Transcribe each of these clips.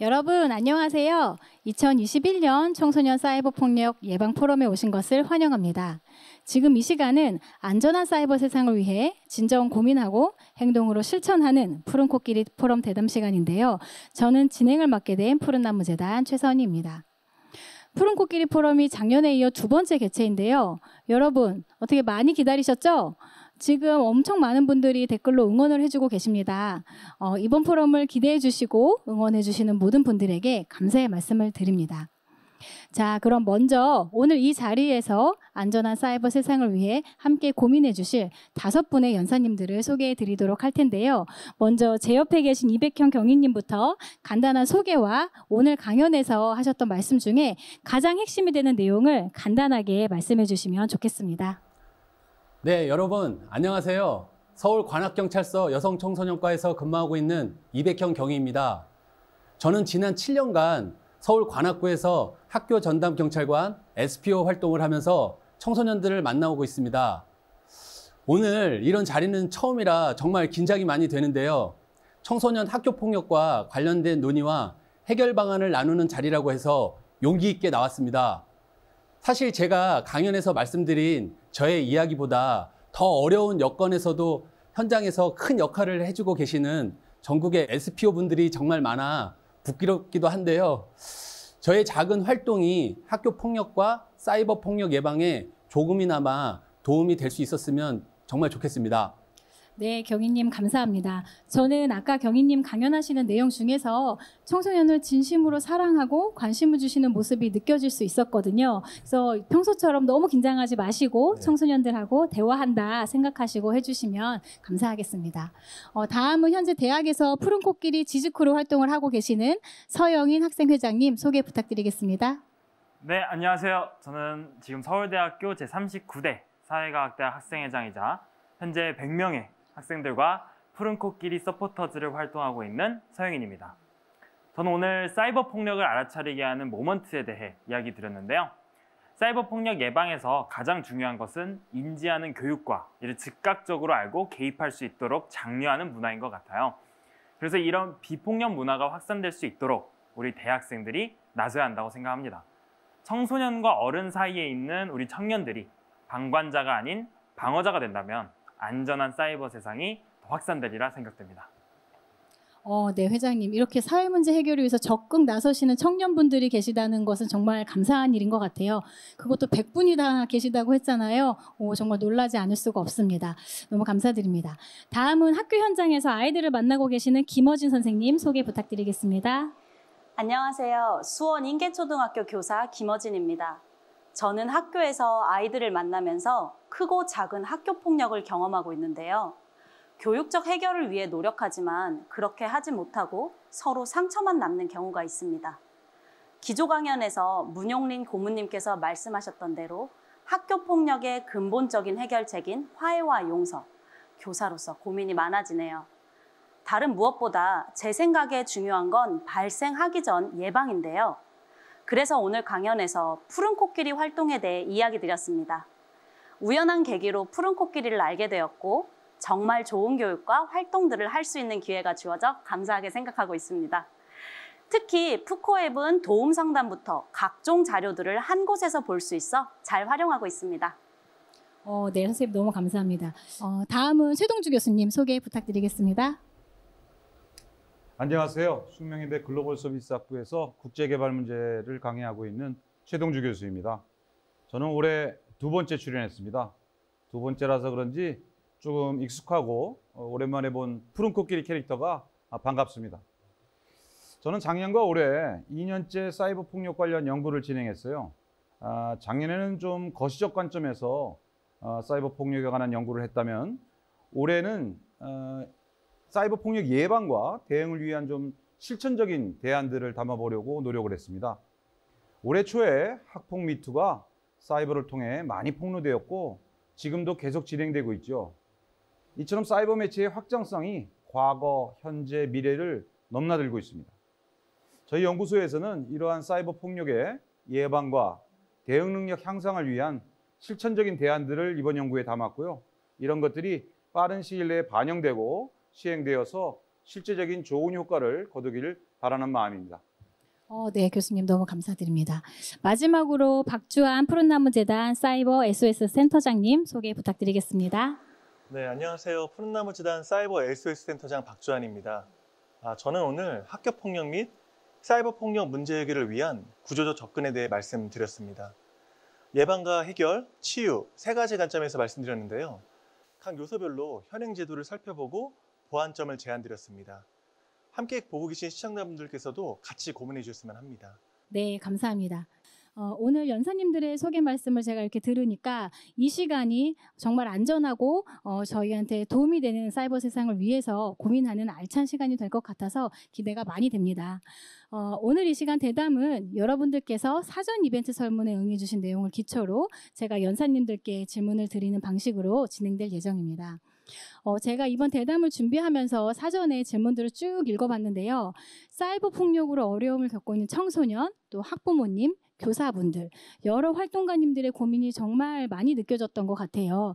여러분 안녕하세요. 2021년 청소년 사이버 폭력 예방 포럼에 오신 것을 환영합니다. 지금 이 시간은 안전한 사이버 세상을 위해 진정 고민하고 행동으로 실천하는 푸른 코끼리 포럼 대담 시간인데요. 저는 진행을 맡게 된 푸른나무재단 최선희입니다. 푸른 코끼리 포럼이 작년에 이어 두 번째 개최인데요. 여러분 어떻게 많이 기다리셨죠? 지금 엄청 많은 분들이 댓글로 응원을 해주고 계십니다. 이번 포럼을 기대해 주시고 응원해 주시는 모든 분들에게 감사의 말씀을 드립니다. 자, 그럼 먼저 오늘 이 자리에서 안전한 사이버 세상을 위해 함께 고민해 주실 5분의 연사님들을 소개해 드리도록 할 텐데요. 먼저 제 옆에 계신 이백형 경위님부터 간단한 소개와 오늘 강연에서 하셨던 말씀 중에 가장 핵심이 되는 내용을 간단하게 말씀해 주시면 좋겠습니다. 네, 여러분 안녕하세요. 서울관악경찰서 여성청소년과에서 근무하고 있는 이백형 경위입니다. 저는 지난 7년간 서울관악구에서 학교 전담 경찰관 SPO 활동을 하면서 청소년들을 만나오고 있습니다. 오늘 이런 자리는 처음이라 정말 긴장이 많이 되는데요. 청소년 학교폭력과 관련된 논의와 해결 방안을 나누는 자리라고 해서 용기 있게 나왔습니다. 사실 제가 강연에서 말씀드린 저의 이야기보다 더 어려운 여건에서도 현장에서 큰 역할을 해주고 계시는 전국의 SPO 분들이 정말 많아 부끄럽기도 한데요. 저의 작은 활동이 학교 폭력과 사이버 폭력 예방에 조금이나마 도움이 될 수 있었으면 정말 좋겠습니다. 네, 경위님 감사합니다. 저는 아까 경위님 강연하시는 내용 중에서 청소년을 진심으로 사랑하고 관심을 주시는 모습이 느껴질 수 있었거든요. 그래서 평소처럼 너무 긴장하지 마시고 청소년들하고 대화한다 생각하시고 해주시면 감사하겠습니다. 다음은 현재 대학에서 푸른 코끼리 지즈크루 활동을 하고 계시는 서영인 학생회장님 소개 부탁드리겠습니다. 네, 안녕하세요. 저는 지금 서울대학교 제39대 사회과학대학 학생회장이자 현재 100명의 학생들과 푸른 코끼리 서포터즈를 활동하고 있는 서영인입니다. 저는 오늘 사이버 폭력을 알아차리게 하는 모먼트에 대해 이야기 드렸는데요. 사이버 폭력 예방에서 가장 중요한 것은 인지하는 교육과 이를 즉각적으로 알고 개입할 수 있도록 장려하는 문화인 것 같아요. 그래서 이런 비폭력 문화가 확산될 수 있도록 우리 대학생들이 나서야 한다고 생각합니다. 청소년과 어른 사이에 있는 우리 청년들이 방관자가 아닌 방어자가 된다면 안전한 사이버 세상이 더 확산되리라 생각됩니다. 네, 회장님. 이렇게 사회 문제 해결을 위해서 적극 나서시는 청년분들이 계시다는 것은 정말 감사한 일인 것 같아요. 그것도 100분이 다 계시다고 했잖아요. 정말 놀라지 않을 수가 없습니다. 너무 감사드립니다. 다음은 학교 현장에서 아이들을 만나고 계시는 김어진 선생님 소개 부탁드리겠습니다. 안녕하세요. 수원 인계초등학교 교사 김어진입니다. 저는 학교에서 아이들을 만나면서 크고 작은 학교 폭력을 경험하고 있는데요. 교육적 해결을 위해 노력하지만 그렇게 하지 못하고 서로 상처만 남는 경우가 있습니다. 기조 강연에서 문용린 고문님께서 말씀하셨던 대로 학교 폭력의 근본적인 해결책인 화해와 용서, 교사로서 고민이 많아지네요. 다른 무엇보다 제 생각에 중요한 건 발생하기 전 예방인데요. 그래서 오늘 강연에서 푸른 코끼리 활동에 대해 이야기 드렸습니다. 우연한 계기로 푸른 코끼리를 알게 되었고 정말 좋은 교육과 활동들을 할 수 있는 기회가 주어져 감사하게 생각하고 있습니다. 특히 푸코앱은 도움 상담부터 각종 자료들을 한 곳에서 볼 수 있어 잘 활용하고 있습니다. 네, 선생님 너무 감사합니다. 다음은 최동주 교수님 소개 부탁드리겠습니다. 안녕하세요. 숙명여대 글로벌 서비스 학부에서 국제개발 문제를 강의하고 있는 최동주 교수입니다. 저는 올해 2번째 출연했습니다. 2번째라서 그런지 조금 익숙하고 오랜만에 본 푸른 코끼리 캐릭터가 반갑습니다. 저는 작년과 올해 2년째 사이버 폭력 관련 연구를 진행했어요. 작년에는 좀 거시적 관점에서 사이버 폭력에 관한 연구를 했다면 올해는 사이버 폭력 예방과 대응을 위한 좀 실천적인 대안들을 담아보려고 노력을 했습니다. 올해 초에 학폭 미투가 사이버를 통해 많이 폭로되었고 지금도 계속 진행되고 있죠. 이처럼 사이버 매체의 확장성이 과거, 현재, 미래를 넘나들고 있습니다. 저희 연구소에서는 이러한 사이버 폭력의 예방과 대응 능력 향상을 위한 실천적인 대안들을 이번 연구에 담았고요. 이런 것들이 빠른 시일 내에 반영되고 시행되어서 실제적인 좋은 효과를 거두기를 바라는 마음입니다. 네, 교수님 너무 감사드립니다. 마지막으로 박주한 푸른나무재단 사이버 SOS 센터장님 소개 부탁드리겠습니다. 네, 안녕하세요. 푸른나무재단 사이버 SOS 센터장 박주한입니다. 저는 오늘 학교폭력 및 사이버폭력 문제 해결을 위한 구조적 접근에 대해 말씀드렸습니다. 예방과 해결, 치유 세 가지 관점에서 말씀드렸는데요. 각 요소별로 현행 제도를 살펴보고 보완점을 제안드렸습니다. 함께 보고 계신 시청자분들께서도 같이 고민해 주셨으면 합니다. 네, 감사합니다. 오늘 연사님들의 소개 말씀을 제가 이렇게 들으니까 이 시간이 정말 안전하고 저희한테 도움이 되는 사이버 세상을 위해서 고민하는 알찬 시간이 될 것 같아서 기대가 많이 됩니다. 오늘 이 시간 대담은 여러분들께서 사전 이벤트 설문에 응해 주신 내용을 기초로 제가 연사님들께 질문을 드리는 방식으로 진행될 예정입니다. 제가 이번 대담을 준비하면서 사전에 질문들을 쭉 읽어봤는데요. 사이버 폭력으로 어려움을 겪고 있는 청소년, 또 학부모님, 교사분들, 여러 활동가님들의 고민이 정말 많이 느껴졌던 것 같아요.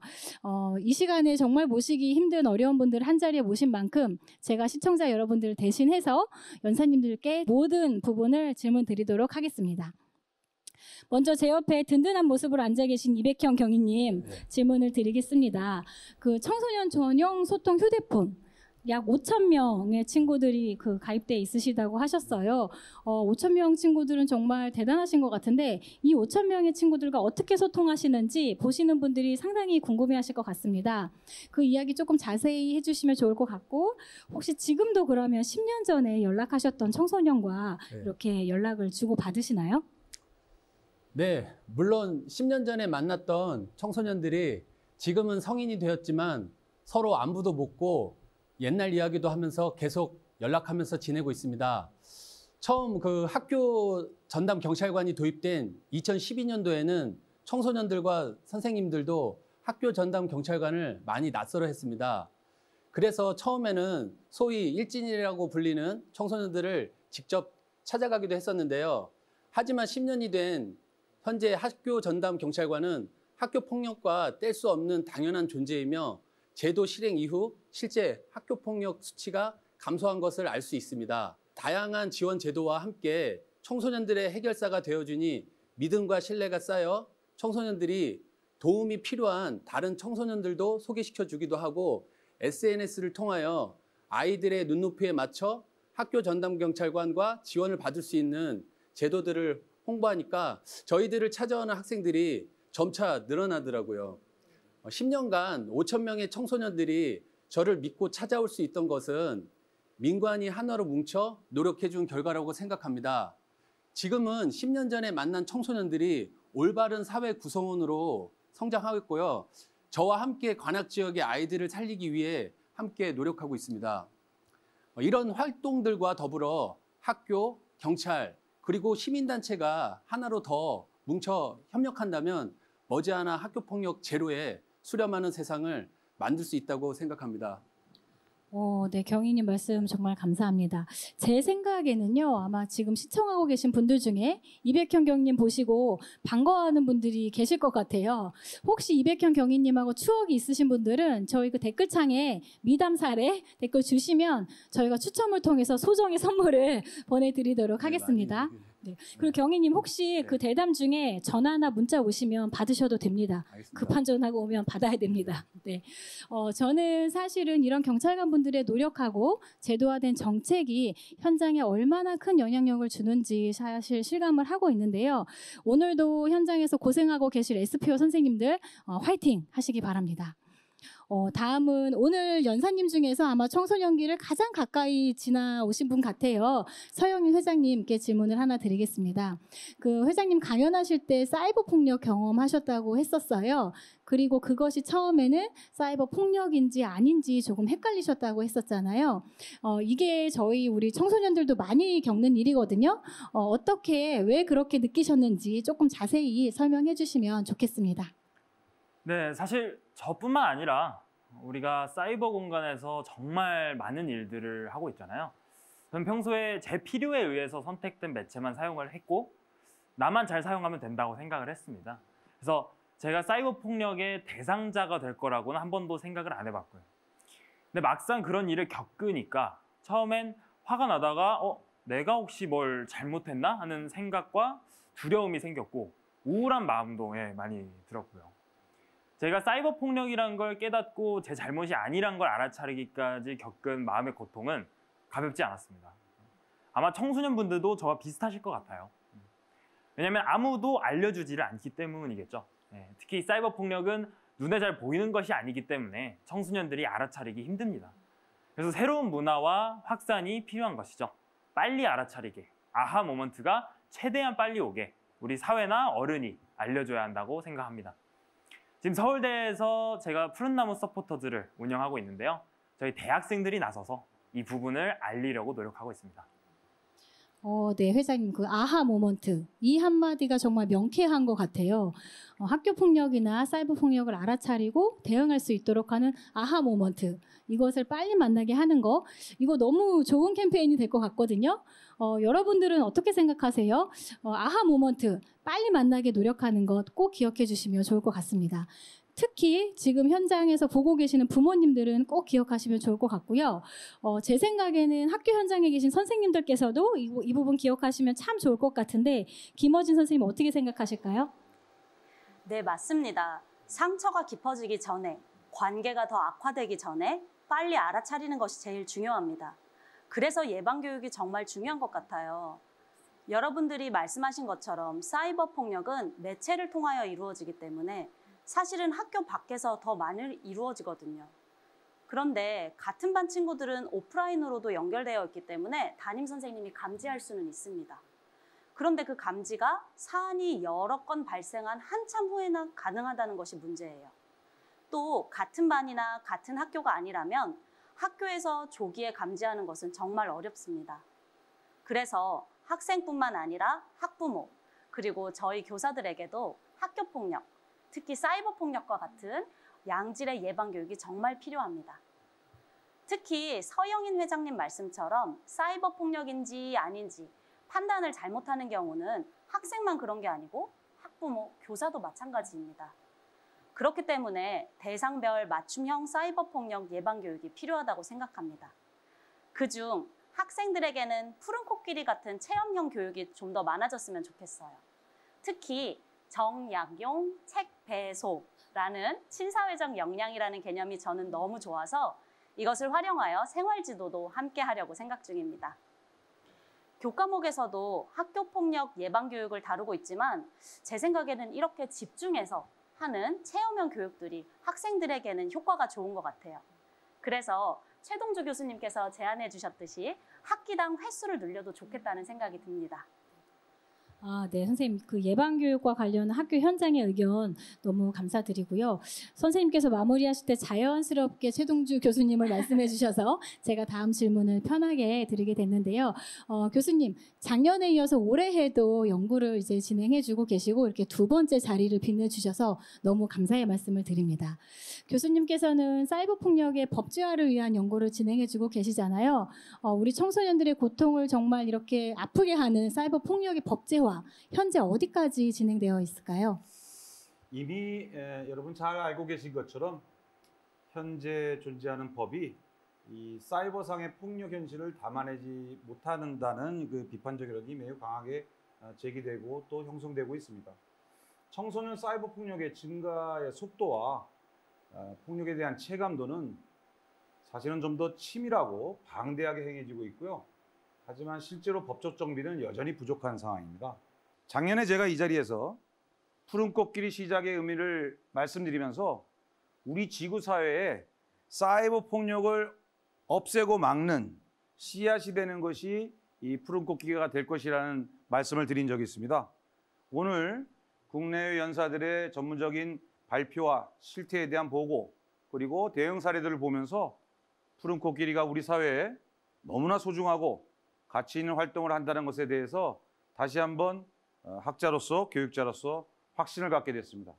이 시간에 정말 모시기 힘든 어려운 분들 한 자리에 모신 만큼 제가 시청자 여러분들을 대신해서 연사님들께 모든 부분을 질문 드리도록 하겠습니다. 먼저 제 옆에 든든한 모습으로 앉아 계신 이백형 경위님 질문을 드리겠습니다. 그 청소년 전용 소통 휴대폰 약 5,000명의 친구들이 가입돼 있으시다고 하셨어요. 5,000명 친구들은 정말 대단하신 것 같은데 이 5,000명의 친구들과 어떻게 소통하시는지 보시는 분들이 상당히 궁금해하실 것 같습니다. 그 이야기 조금 자세히 해주시면 좋을 것 같고 혹시 지금도 그러면 10년 전에 연락하셨던 청소년과 이렇게 연락을 주고 받으시나요? 네, 물론 10년 전에 만났던 청소년들이 지금은 성인이 되었지만 서로 안부도 묻고 옛날 이야기도 하면서 계속 연락하면서 지내고 있습니다. 처음 그 학교 전담 경찰관이 도입된 2012년도에는 청소년들과 선생님들도 학교 전담 경찰관을 많이 낯설어 했습니다. 그래서 처음에는 소위 일진이라고 불리는 청소년들을 직접 찾아가기도 했었는데요. 하지만 10년이 된 현재 학교 전담 경찰관은 학교 폭력과 뗄 수 없는 당연한 존재이며 제도 실행 이후 실제 학교 폭력 수치가 감소한 것을 알 수 있습니다. 다양한 지원 제도와 함께 청소년들의 해결사가 되어주니 믿음과 신뢰가 쌓여 청소년들이 도움이 필요한 다른 청소년들도 소개시켜 주기도 하고 SNS를 통하여 아이들의 눈높이에 맞춰 학교 전담 경찰관과 지원을 받을 수 있는 제도들을 홍보하니까 저희들을 찾아오는 학생들이 점차 늘어나더라고요. 10년간 5,000명의 청소년들이 저를 믿고 찾아올 수 있던 것은 민관이 하나로 뭉쳐 노력해준 결과라고 생각합니다. 지금은 10년 전에 만난 청소년들이 올바른 사회 구성원으로 성장하고 있고요. 저와 함께 관악 지역의 아이들을 살리기 위해 함께 노력하고 있습니다. 이런 활동들과 더불어 학교, 경찰, 그리고 시민단체가 하나로 더 뭉쳐 협력한다면 머지않아 학교폭력 제로에 수렴하는 세상을 만들 수 있다고 생각합니다. 네, 경위님 말씀 정말 감사합니다. 제 생각에는요, 아마 지금 시청하고 계신 분들 중에 이백형 경위님 보시고 반가워하는 분들이 계실 것 같아요. 혹시 이백형 경위님하고 추억이 있으신 분들은 저희 그 댓글창에 미담 사례 댓글 주시면 저희가 추첨을 통해서 소정의 선물을 보내드리도록 하겠습니다. 네. 그리고 경위님 혹시 그 대담 중에 전화나 문자 오시면 받으셔도 됩니다. 알겠습니다. 급한 전화가 오면 받아야 됩니다. 네. 저는 사실은 이런 경찰관 분들의 노력하고 제도화된 정책이 현장에 얼마나 큰 영향력을 주는지 사실 실감을 하고 있는데요. 오늘도 현장에서 고생하고 계실 SPO 선생님들 화이팅 하시기 바랍니다. 다음은 오늘 연사님 중에서 아마 청소년기를 가장 가까이 지나오신 분 같아요. 서영민 회장님께 질문을 하나 드리겠습니다. 그 회장님 강연하실 때 사이버 폭력 경험하셨다고 했었어요. 그리고 그것이 처음에는 사이버 폭력인지 아닌지 조금 헷갈리셨다고 했었잖아요. 이게 우리 청소년들도 많이 겪는 일이거든요. 어떻게, 왜 그렇게 느끼셨는지 조금 자세히 설명해 주시면 좋겠습니다. 네, 사실 저뿐만 아니라 우리가 사이버 공간에서 정말 많은 일들을 하고 있잖아요. 저는 평소에 제 필요에 의해서 선택된 매체만 사용을 했고 나만 잘 사용하면 된다고 생각을 했습니다. 그래서 제가 사이버 폭력의 대상자가 될 거라고는 한 번도 생각을 안 해봤고요. 근데 막상 그런 일을 겪으니까 처음엔 화가 나다가 내가 혹시 뭘 잘못했나 하는 생각과 두려움이 생겼고 우울한 마음도 많이 들었고요. 제가 사이버 폭력이란 걸 깨닫고 제 잘못이 아니란 걸 알아차리기까지 겪은 마음의 고통은 가볍지 않았습니다. 아마 청소년분들도 저와 비슷하실 것 같아요. 왜냐하면 아무도 알려주지를 않기 때문이겠죠. 특히 사이버 폭력은 눈에 잘 보이는 것이 아니기 때문에 청소년들이 알아차리기 힘듭니다. 그래서 새로운 문화와 확산이 필요한 것이죠. 빨리 알아차리게, 아하 모먼트가 최대한 빨리 오게 우리 사회나 어른이 알려줘야 한다고 생각합니다. 지금 서울대에서 제가 푸른나무 서포터즈를 운영하고 있는데요. 저희 대학생들이 나서서 이 부분을 알리려고 노력하고 있습니다. 네, 회장님, 그 아하 모먼트, 이 한마디가 정말 명쾌한 것 같아요. 학교 폭력이나 사이버 폭력을 알아차리고 대응할 수 있도록 하는 아하 모먼트, 이것을 빨리 만나게 하는 거, 이거 너무 좋은 캠페인이 될 것 같거든요. 여러분들은 어떻게 생각하세요? 아하 모먼트, 빨리 만나게 노력하는 것 꼭 기억해 주시면 좋을 것 같습니다. 특히 지금 현장에서 보고 계시는 부모님들은 꼭 기억하시면 좋을 것 같고요. 제 생각에는 학교 현장에 계신 선생님들께서도 이 부분 기억하시면 참 좋을 것 같은데 김어진 선생님 어떻게 생각하실까요? 네, 맞습니다. 상처가 깊어지기 전에, 관계가 더 악화되기 전에 빨리 알아차리는 것이 제일 중요합니다. 그래서 예방교육이 정말 중요한 것 같아요. 여러분들이 말씀하신 것처럼 사이버 폭력은 매체를 통하여 이루어지기 때문에 사실은 학교 밖에서 더 많이 이루어지거든요. 그런데 같은 반 친구들은 오프라인으로도 연결되어 있기 때문에 담임 선생님이 감지할 수는 있습니다. 그런데 그 감지가 사안이 여러 건 발생한 한참 후에나 가능하다는 것이 문제예요. 또 같은 반이나 같은 학교가 아니라면 학교에서 조기에 감지하는 것은 정말 어렵습니다. 그래서 학생뿐만 아니라 학부모, 그리고 저희 교사들에게도 학교폭력, 특히 사이버 폭력과 같은 양질의 예방 교육이 정말 필요합니다. 특히 서영인 회장님 말씀처럼 사이버 폭력인지 아닌지 판단을 잘못하는 경우는 학생만 그런 게 아니고 학부모, 교사도 마찬가지입니다. 그렇기 때문에 대상별 맞춤형 사이버 폭력 예방 교육이 필요하다고 생각합니다. 그중 학생들에게는 푸른 코끼리 같은 체험형 교육이 좀 더 많아졌으면 좋겠어요. 특히 정약용 책 배소라는 친사회적 역량이라는 개념이 저는 너무 좋아서 이것을 활용하여 생활지도도 함께 하려고 생각 중입니다. 교과목에서도 학교폭력 예방교육을 다루고 있지만 제 생각에는 이렇게 집중해서 하는 체험형 교육들이 학생들에게는 효과가 좋은 것 같아요. 그래서 최동주 교수님께서 제안해 주셨듯이 학기당 횟수를 늘려도 좋겠다는 생각이 듭니다. 네, 선생님, 그 예방교육과 관련 학교 현장의 의견 너무 감사드리고요. 선생님께서 마무리하실 때 자연스럽게 최동주 교수님을 말씀해 주셔서 제가 다음 질문을 편하게 드리게 됐는데요. 교수님, 작년에 이어서 올해에도 연구를 이제 진행해 주고 계시고 이렇게 두 번째 자리를 빛내주셔서 너무 감사의 말씀을 드립니다. 교수님께서는 사이버 폭력의 법제화를 위한 연구를 진행해 주고 계시잖아요. 우리 청소년들의 고통을 정말 이렇게 아프게 하는 사이버 폭력의 법제화 현재 어디까지 진행되어 있을까요? 이미 여러분 잘 알고 계신 것처럼 현재 존재하는 법이 이 사이버상의 폭력 현실을 담아내지 못한다는 그 비판적 여론이 매우 강하게 제기되고 또 형성되고 있습니다. 청소년 사이버 폭력의 증가의 속도와 폭력에 대한 체감도는 사실은 좀 더 치밀하고 방대하게 행해지고 있고요. 하지만 실제로 법적 정비는 여전히 부족한 상황입니다. 작년에 제가 이 자리에서 푸른 꽃길이 시작의 의미를 말씀드리면서 우리 지구 사회에 사이버 폭력을 없애고 막는 씨앗이 되는 것이 이 푸른 꽃길이가 될 것이라는 말씀을 드린 적이 있습니다. 오늘 국내외 연사들의 전문적인 발표와 실태에 대한 보고 그리고 대응 사례들을 보면서 푸른 꽃길이가 우리 사회에 너무나 소중하고 가치 있는 활동을 한다는 것에 대해서 다시 한번 학자로서 교육자로서 확신을 갖게 됐습니다.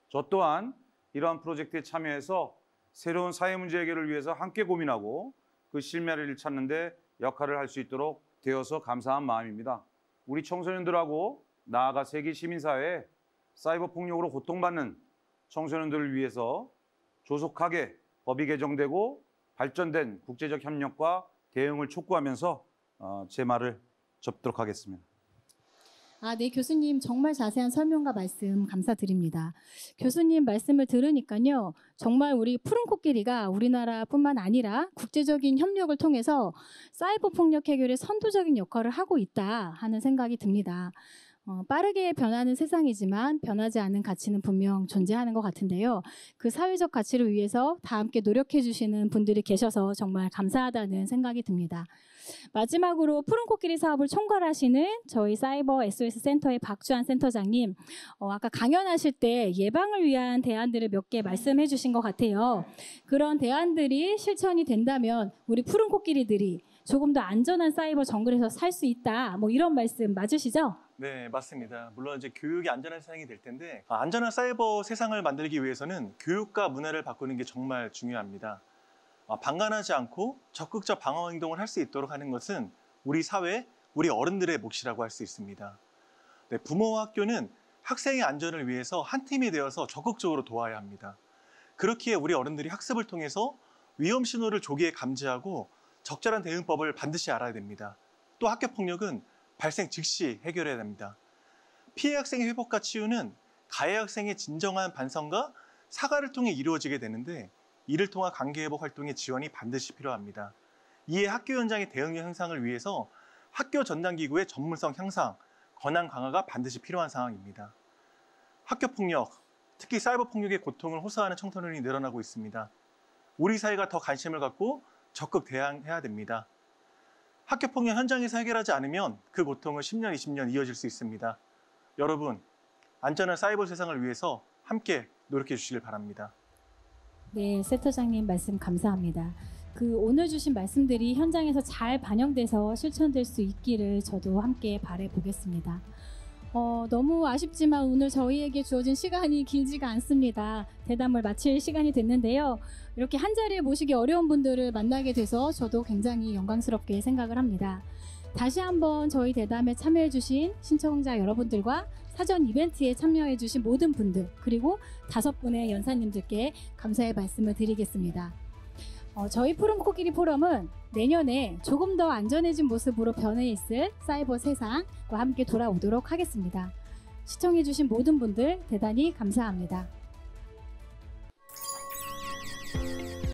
저 또한 이러한 프로젝트에 참여해서 새로운 사회 문제 해결을 위해서 함께 고민하고 그 실마리를 찾는 데 역할을 할 수 있도록 되어서 감사한 마음입니다. 우리 청소년들하고 나아가 세계 시민사회에 사이버 폭력으로 고통받는 청소년들을 위해서 조속하게 법이 개정되고 발전된 국제적 협력과 대응을 촉구하면서 제 말을 접도록 하겠습니다. 네, 교수님 정말 자세한 설명과 말씀 감사드립니다. 교수님 말씀을 들으니까요. 정말 우리 푸른 코끼리가 우리나라뿐만 아니라 국제적인 협력을 통해서 사이버 폭력 해결에 선도적인 역할을 하고 있다 하는 생각이 듭니다. 빠르게 변하는 세상이지만 변하지 않는 가치는 분명 존재하는 것 같은데요. 그 사회적 가치를 위해서 다 함께 노력해 주시는 분들이 계셔서 정말 감사하다는 생각이 듭니다. 마지막으로 푸른 코끼리 사업을 총괄하시는 저희 사이버 SOS 센터의 박주한 센터장님, 아까 강연하실 때 예방을 위한 대안들을 몇 개 말씀해 주신 것 같아요. 그런 대안들이 실천이 된다면 우리 푸른 코끼리들이 조금 더 안전한 사이버 정글에서 살 수 있다. 뭐 이런 말씀 맞으시죠? 네, 맞습니다. 물론 이제 교육이 안전한 세상이 될 텐데 안전한 사이버 세상을 만들기 위해서는 교육과 문화를 바꾸는 게 정말 중요합니다. 방관하지 않고 적극적 방어 행동을 할 수 있도록 하는 것은 우리 사회, 우리 어른들의 몫이라고 할 수 있습니다. 네, 부모와 학교는 학생의 안전을 위해서 한 팀이 되어서 적극적으로 도와야 합니다. 그렇기에 우리 어른들이 학습을 통해서 위험 신호를 조기에 감지하고 적절한 대응법을 반드시 알아야 됩니다. 또 학교 폭력은 발생 즉시 해결해야 됩니다. 피해 학생의 회복과 치유는 가해 학생의 진정한 반성과 사과를 통해 이루어지게 되는데 이를 통한 관계회복 활동의 지원이 반드시 필요합니다. 이에 학교 현장의 대응력 향상을 위해서 학교 전담기구의 전문성 향상, 권한 강화가 반드시 필요한 상황입니다. 학교 폭력, 특히 사이버 폭력의 고통을 호소하는 청소년이 늘어나고 있습니다. 우리 사회가 더 관심을 갖고 적극 대응해야 됩니다. 학교 폭력 현장에서 해결하지 않으면 그 고통은 10년, 20년 이어질 수 있습니다. 여러분, 안전한 사이버 세상을 위해서 함께 노력해 주시길 바랍니다. 네, 센터장님 말씀 감사합니다. 오늘 주신 말씀들이 현장에서 잘 반영돼서 실천될 수 있기를 저도 함께 바라보겠습니다. 너무 아쉽지만 오늘 저희에게 주어진 시간이 길지가 않습니다. 대담을 마칠 시간이 됐는데요. 이렇게 한 자리에 모시기 어려운 분들을 만나게 돼서 저도 굉장히 영광스럽게 생각을 합니다. 다시 한번 저희 대담에 참여해주신 신청자 여러분들과 사전 이벤트에 참여해주신 모든 분들, 그리고 5분의 연사님들께 감사의 말씀을 드리겠습니다. 저희 푸른 코끼리 포럼은 내년에 조금 더 안전해진 모습으로 변해 있을 사이버 세상과 함께 돌아오도록 하겠습니다. 시청해주신 모든 분들 대단히 감사합니다.